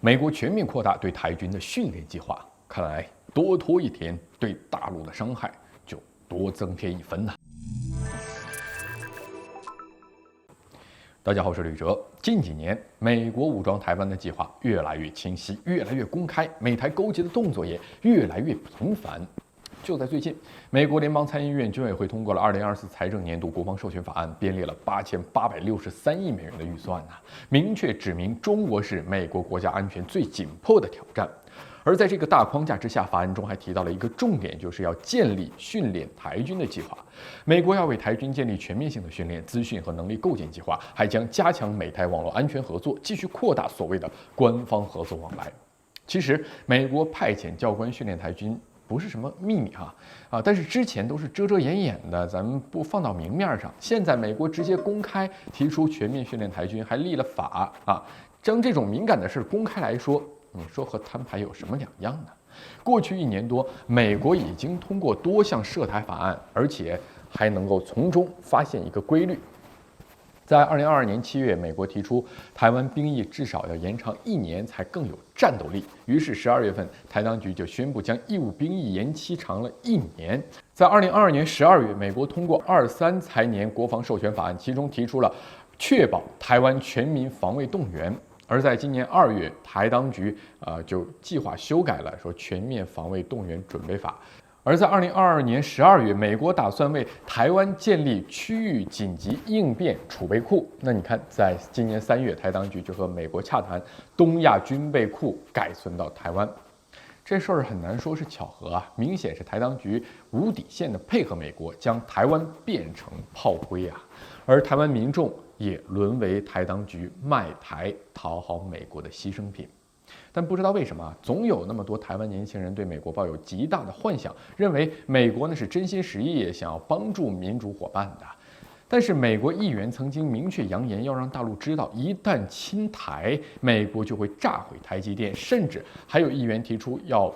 美国全面扩大对台军的训练计划，看来多拖一天，对大陆的伤害就多增添一分呐。大家好，我是吕哲。近几年，美国武装台湾的计划越来越清晰，越来越公开，美台勾结的动作也越来越频繁。就在最近，美国联邦参议院军委会通过了2024财政年度国防授权法案，编列了8863亿美元的预算明确指明中国是美国国家安全最紧迫的挑战。而在这个大框架之下，法案中还提到了一个重点，就是要建立训练台军的计划。美国要为台军建立全面性的训练、资讯和能力构建计划，还将加强美台网络安全合作，继续扩大所谓的官方合作往来。其实，美国派遣教官训练台军不是什么秘密但是之前都是遮遮掩掩的，咱们不放到明面上。现在美国直接公开提出全面训练台军，还立了法将这种敏感的事公开来说，你说和摊牌有什么两样呢？过去1年多，美国已经通过多项涉台法案，而且还能够从中发现一个规律。在2022年7月，美国提出台湾兵役至少要延长1年才更有战斗力。于是12月份，台当局就宣布将义务兵役延期长了1年。在2022年12月，美国通过23财年国防授权法案，其中提出了确保台湾全民防卫动员。而在今年2月，台当局就计划修改了说全面防卫动员准备法。而在2022年12月，美国打算为台湾建立区域紧急应变储备库。那你看，在今年3月，台当局就和美国洽谈东亚军备库改存到台湾。这事儿很难说是巧合明显是台当局无底线的配合美国，将台湾变成炮灰而台湾民众也沦为台当局卖台讨好美国的牺牲品。但不知道为什么，总有那么多台湾年轻人对美国抱有极大的幻想，认为美国是真心实意想要帮助民主伙伴的。但是美国议员曾经明确扬言，要让大陆知道，一旦侵台，美国就会炸毁台积电，甚至还有议员提出要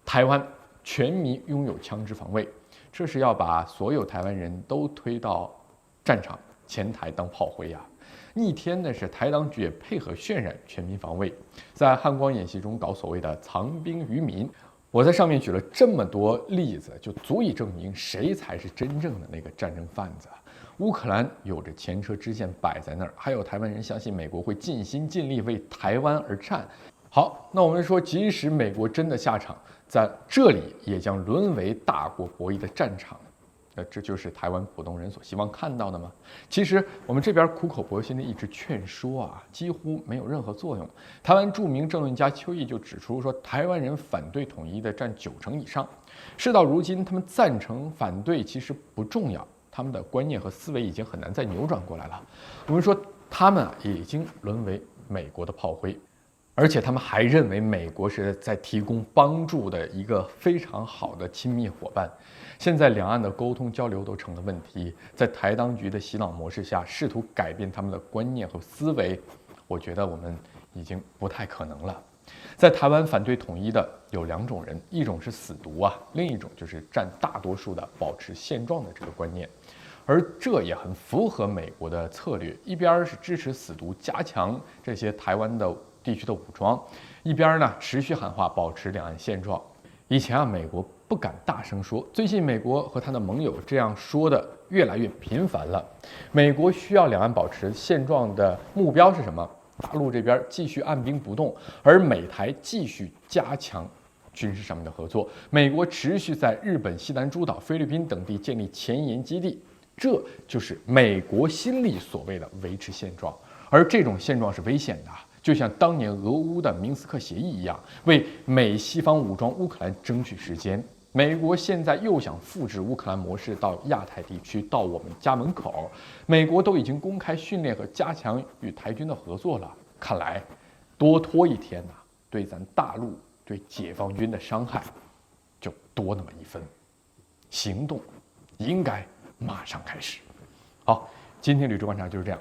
台湾全民拥有枪支防卫，这是要把所有台湾人都推到战场前台当炮灰逆天的是，台当局也配合渲染全民防卫，在汉光演习中搞所谓的藏兵于民。我在上面举了这么多例子，就足以证明谁才是真正的那个战争贩子。乌克兰有着前车之鉴摆在那儿，还有台湾人相信美国会尽心尽力为台湾而战。好，那我们说，即使美国真的下场，在这里也将沦为大国博弈的战场。这就是台湾普通人所希望看到的吗？其实我们这边苦口婆心的一直劝说几乎没有任何作用。台湾著名政论家邱毅就指出说，台湾人反对统一的占90%以上。事到如今，他们赞成反对其实不重要，他们的观念和思维已经很难再扭转过来了。我们说，他们已经沦为美国的炮灰。而且他们还认为美国是在提供帮助的一个非常好的亲密伙伴。现在两岸的沟通交流都成了问题，在台当局的洗脑模式下，试图改变他们的观念和思维，我觉得我们已经不太可能了。在台湾反对统一的有2种人，一种是死独另一种就是占大多数的保持现状的这个观念。而这也很符合美国的策略，一边是支持死独，加强这些台湾的地区的武装，一边呢持续喊话保持两岸现状。以前美国不敢大声说，最近美国和他的盟友这样说的越来越频繁了。美国需要两岸保持现状的目标是什么？大陆这边继续按兵不动，而美台继续加强军事上面的合作。美国持续在日本、西南诸岛、菲律宾等地建立前沿基地，这就是美国心里所谓的维持现状。而这种现状是危险的，就像当年俄乌的明斯克协议一样，为美西方武装乌克兰争取时间。美国现在又想复制乌克兰模式到亚太地区，到我们家门口。美国都已经公开训练和加强与台军的合作了，看来多拖一天对咱大陆、对解放军的伤害就多那么1分。行动应该马上开始。好，今天旅志观察就是这样，